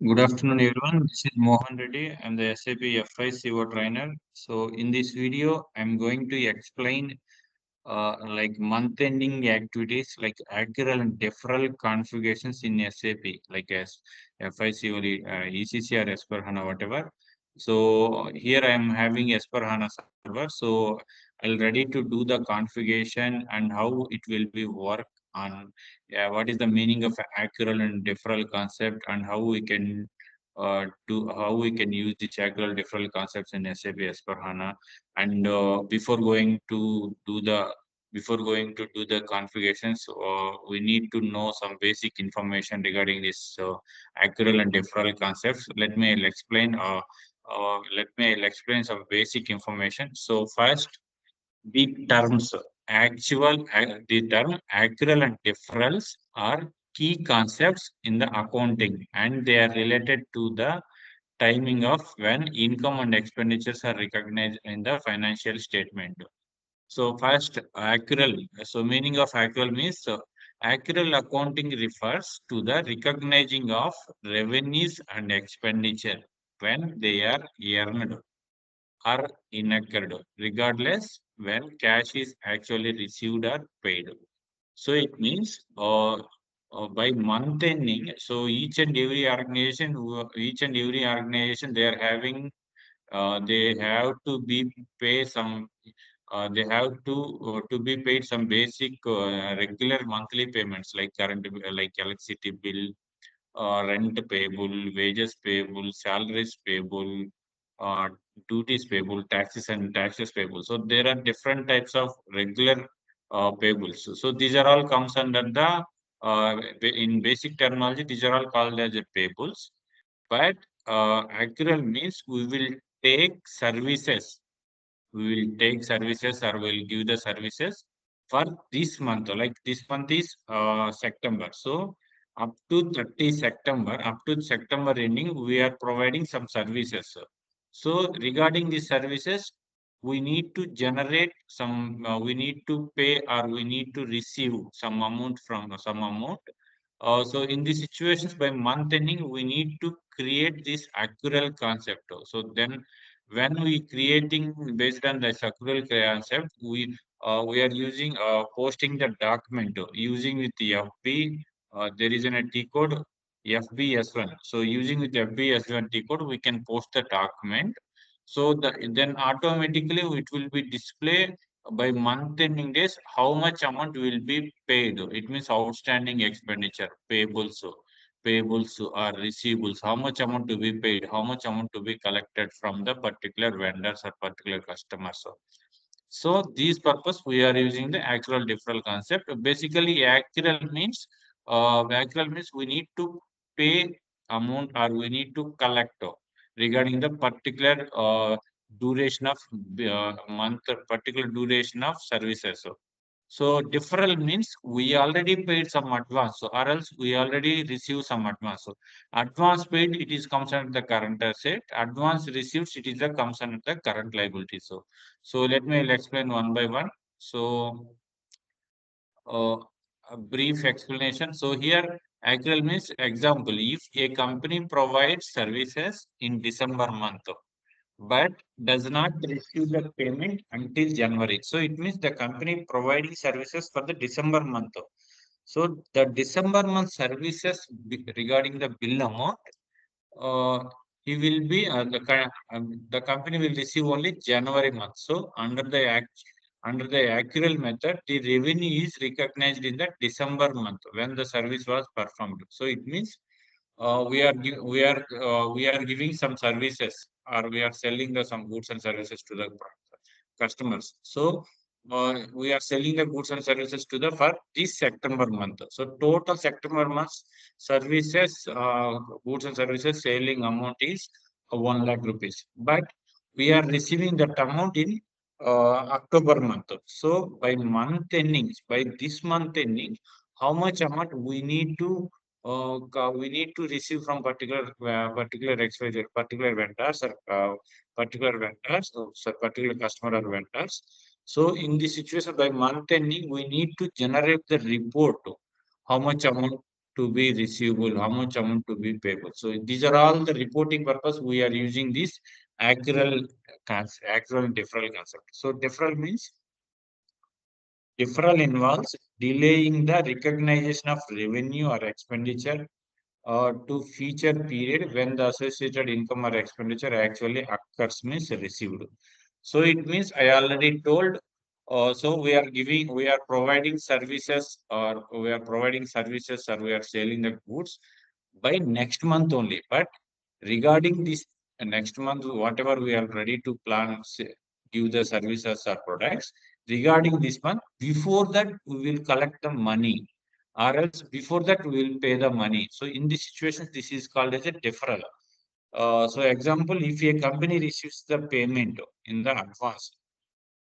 Good afternoon, everyone. This is Mohan Reddy. I'm the SAP FICO trainer. So, in this video, I'm going to explain like month-ending activities like accrual and deferral configurations in SAP, like as FICO, ECC or as per HANA, whatever. So, here I'm having as per HANA server. So, I'll ready to do the configuration and how it will be work on what is the meaning of accrual and deferral concept and how we can use the accrual deferral concepts in SAP as per HANA. And before going to do the configurations, we need to know some basic information regarding this accrual and deferral concepts. Let me explain some basic information. So first, the terms the term accrual and deferrals are key concepts in the accounting, and they are related to the timing of when income and expenditures are recognized in the financial statement. So first, accrual. So meaning of accrual means accrual accounting refers to the recognizing of revenues and expenditure when they are earned or incurred, regardless when cash is actually received or paid. So it means by month ending, so each and every organization, they have to be pay some they have to be paid some basic regular monthly payments like like electricity bill, rent payable, wages payable, salaries payable, uh, duties payable, taxes payable. So there are different types of regular payables. So these are all comes under the in basic terminology. These are all called as the payables. But accrual means we will take services. We will take services or will give the services for this month. Like this month is September. So up to September ending, we are providing some services. So regarding these services, we need to generate we need to pay or we need to receive some amount. So in these situations, by month ending, we need to create this accrual concept. So then, when we creating based on the accrual concept, we are using posting the document using with the FB. There is an a T code FBS1. So using with FBS1 T code, we can post the document. So then automatically it will be displayed by month ending days how much amount will be paid. It means outstanding expenditure, payables or receivables, how much amount to be paid, how much amount to be collected from the particular vendors or particular customers. So these purpose we are using the actual deferral concept. Basically, actual means we need to pay amount or we need to collect regarding the particular duration of month or particular duration of services. So deferral means we already paid some advance, so or else we already received some advance. So advance paid it is comes under the current asset. Advance received it is the comes under the current liability. So let me explain one by one. So uh, a brief explanation. So here actual means example if a company provides services in December month but does not receive the payment until January. So it means the company providing services for the December month. So the December month services regarding the bill amount, uh, he will be the company will receive only January month. So under the accrual method, the revenue is recognized in the December month when the service was performed. So it means we are giving some services or we are selling some goods and services to the customers. So we are selling the goods and services to the for this September month. So total September month services, goods and services selling amount is 1 lakh rupees. But we are receiving that amount in October month. So by month ending, by this month ending, how much amount we need to receive from particular XYZ, particular vendors, so particular customer or vendors. So in this situation, by month ending, we need to generate the report. How much amount? to be receivable, how much amount to be payable. So these are all the reporting purpose we are using this accrual accrual and deferral concept. So deferral involves delaying the recognition of revenue or expenditure to future period when the associated income or expenditure actually occurs means received. So it means I already told. So we are providing services, or we are providing services, or we are selling the goods by next month only. But regarding this next month, whatever we are ready to plan, give the services or products, regarding this month, before that we will collect the money, or else before that we will pay the money. So in this situation, this is called as a deferral. So example, if a company receives the payment in the advance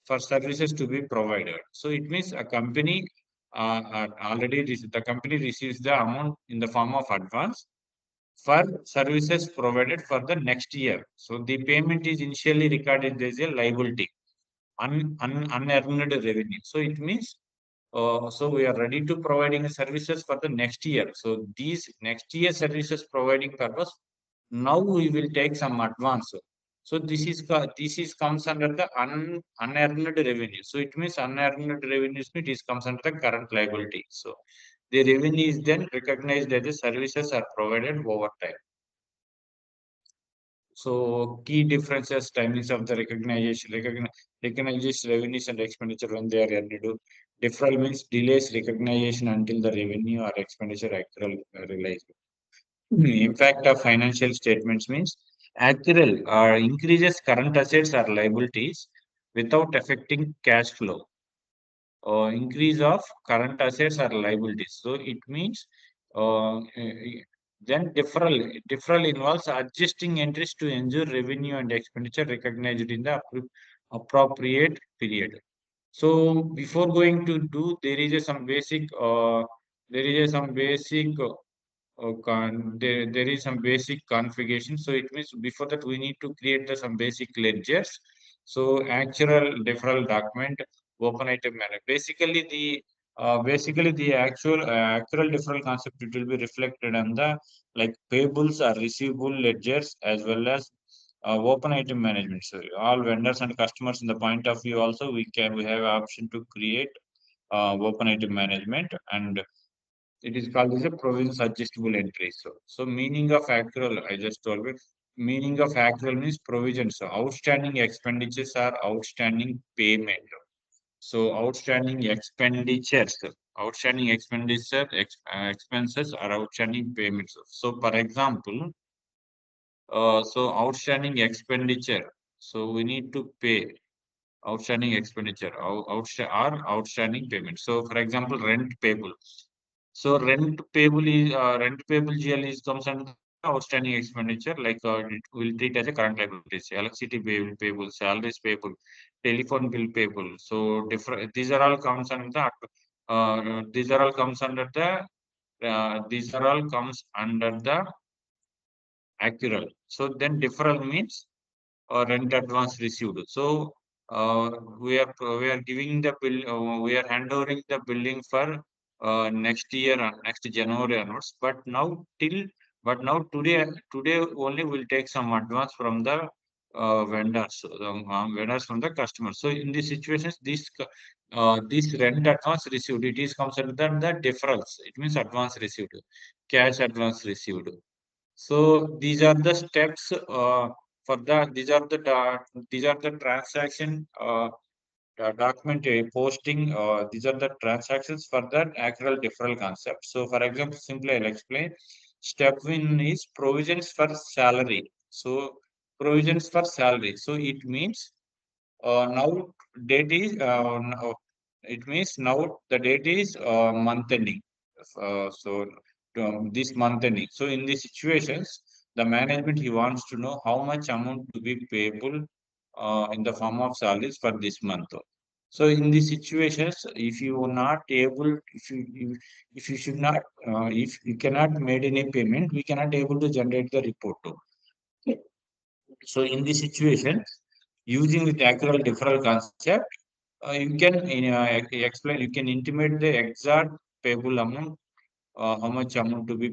for services to be provided, so it means a company the company receives the amount in the form of advance for services provided for the next year. So the payment is initially recorded as a liability, unearned revenue. So it means so we are ready to providing services for the next year. So these next year services providing purpose, now we will take some advance. So this is comes under the unearned revenue. So it means unearned revenue, it is comes under the current liability. So the revenue is then recognized as the services are provided over time. So key differences, timings of the recognizes revenues and expenditure when they are earned. Deferral means delays recognition until the revenue or expenditure actual realized. Impact of financial statements means actual increases current assets or liabilities without affecting cash flow. Increase of current assets or liabilities. So it means then deferral involves adjusting entries to ensure revenue and expenditure recognized in the appropriate period. So before going to do, there is a some basic there is some basic configuration. So it means before that we need to create some basic ledgers. So actual deferral document, open item manner. Basically the actual deferral concept, it will be reflected on the like payables or receivable ledgers, as well as open item management. So all vendors and customers in the point of view also we have option to create open item management, and it is called as a provisions adjustable entry. So meaning of accrual, I just told you, meaning of accrual means provisions. So outstanding expenditures are outstanding payment. So outstanding expenses are outstanding payments. So for example, so outstanding expenditure. So we need to pay outstanding expenditure or outstanding payment. So for example, rent payable. So rent payable GL is comes under outstanding expenditure, like it will treat as a current liabilities. Electricity payable, salaries payable, telephone bill payable. So different. These are all comes under the these are all comes under the accrual. So then deferral means rent advance received. So we are giving the bill, we are handovering the billing for next year, next January onwards. But now today only will take some advance from the vendors from the customers. So in these situations, this rent advance received, it is considered the deferrals. It means advance received, cash advance received. So these are the steps for the these are the transaction document posting. These are the transactions for the actual deferral concept. So for example, simply I'll explain. Step one is provisions for salary. So provisions for salary. So it means now date is it means now the date is month ending. So this month ending. So in these situations, the management he wants to know how much amount to be payable in the form of salaries for this month. So in these situations, if you are not able, if you should not, if you cannot made any payment, we cannot able to generate the report. So in this situation, using the accrual deferral concept, you can explain, you can intimate the exact payable amount how much amount to be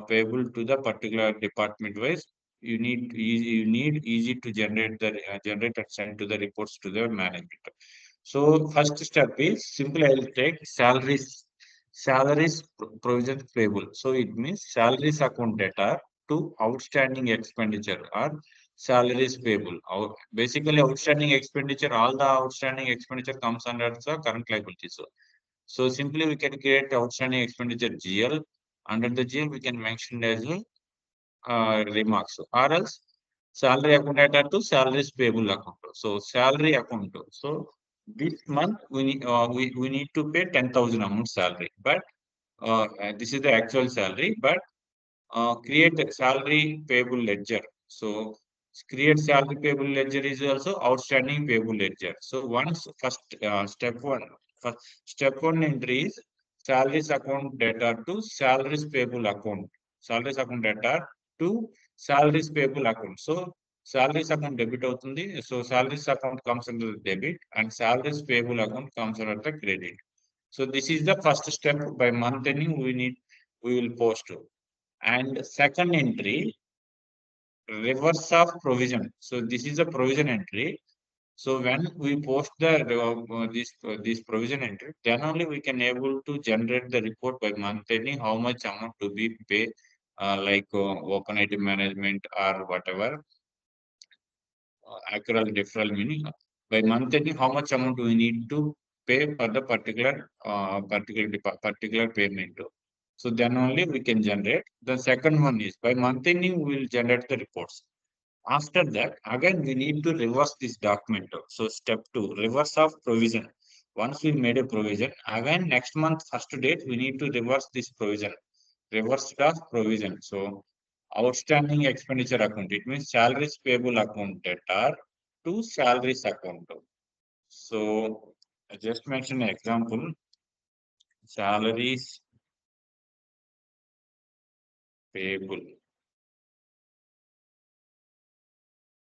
payable to the particular department wise. You need easy to generate and send to the reports to the management. So first step is simply I will take provision payable. So it means salaries account data to outstanding expenditure or salaries payable. Basically outstanding expenditure, all the outstanding expenditure comes under the current liability. So simply we can create outstanding expenditure GL. Under the GL we can mention as a remarks or else salary account data to salaries payable account. So salary account. So this month we need to pay 10,000 amount salary, but this is the actual salary, but create the salary payable ledger. So create salary payable ledger is also outstanding payable ledger. So once first first step one entry is salaries account data to salaries payable account. Salaries account data to salaries payable account. So salaries account debit అవుతుంది. So salaries account comes under the debit and salaries payable account comes under the credit. So this is the first step. By month ending we will post. And second entry, reverse of provision. So this is a provision entry. So when we post this provision entry, then only we can able to generate the report by month ending how much amount to be paid, open item management or whatever. Accrual deferral meaning by month ending how much amount we need to pay for the particular payment. So then only we can generate. The second one is by month ending we will generate the reports. After that, again we need to reverse this document. So step two, reverse of provision. Once we made a provision, again next month first date we need to reverse this provision. Reverse of provision. So outstanding expenditure account. It means salaries payable account data to salaries account. So I just mentioned an example. Salaries payable.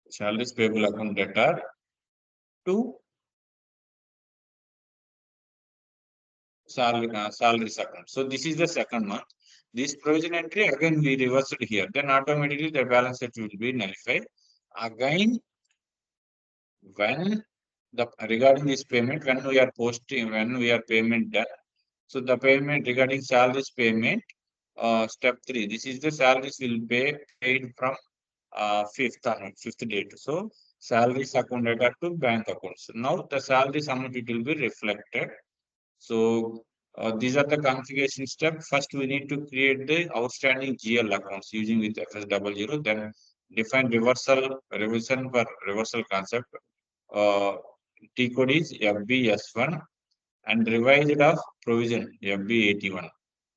Salaries payable account data to salaries account. So this is the second month. This provision entry again we reversed here. Then automatically the balance sheet will be nullified. Again, when the regarding this payment, when we are payment done. So the payment regarding salaries payment, step three. This is the salaries will be paid from fifth date. So salaries account data to bank accounts. Now the salaries amount it will be reflected. So these are the configuration steps. First, we need to create the outstanding GL accounts using with FS00. Then define revision for reversal concept. Uh, T code is FBS1 and revised of provision FB81.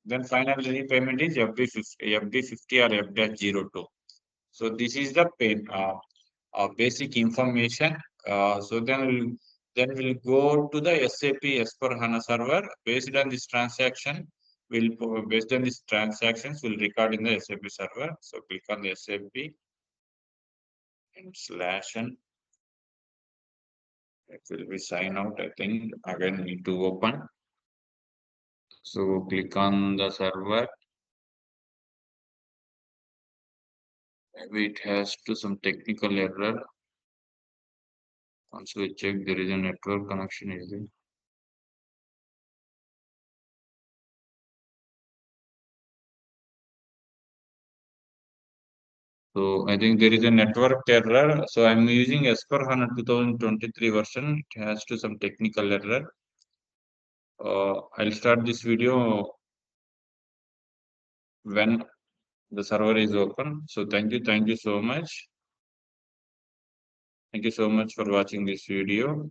Then final repayment is FB50 or F-02. So this is the basic information. So then we'll go to the SAP S4 HANA server. Based on this transaction, based on these transactions, we'll record in the SAP server. So click on the SAP and slash and it will be sign out. I think again need to open. So click on the server. Maybe it has to some technical error. Once we check, there is a network connection. Is there? So I think there is a network error. So I'm using S4 HANA 2023 version. It has to some technical error. I'll start this video when the server is open. So thank you so much. Thank you so much for watching this video.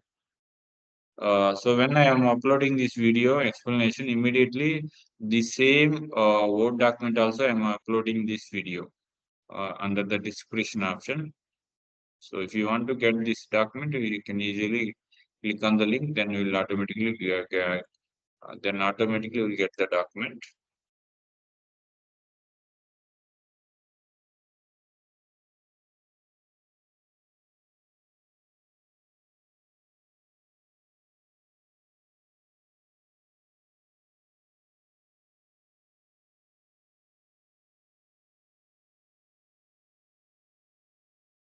So when I am uploading this video explanation, immediately the same Word document also I am uploading this video under the description option. So if you want to get this document, you can easily click on the link, then you will automatically get the document.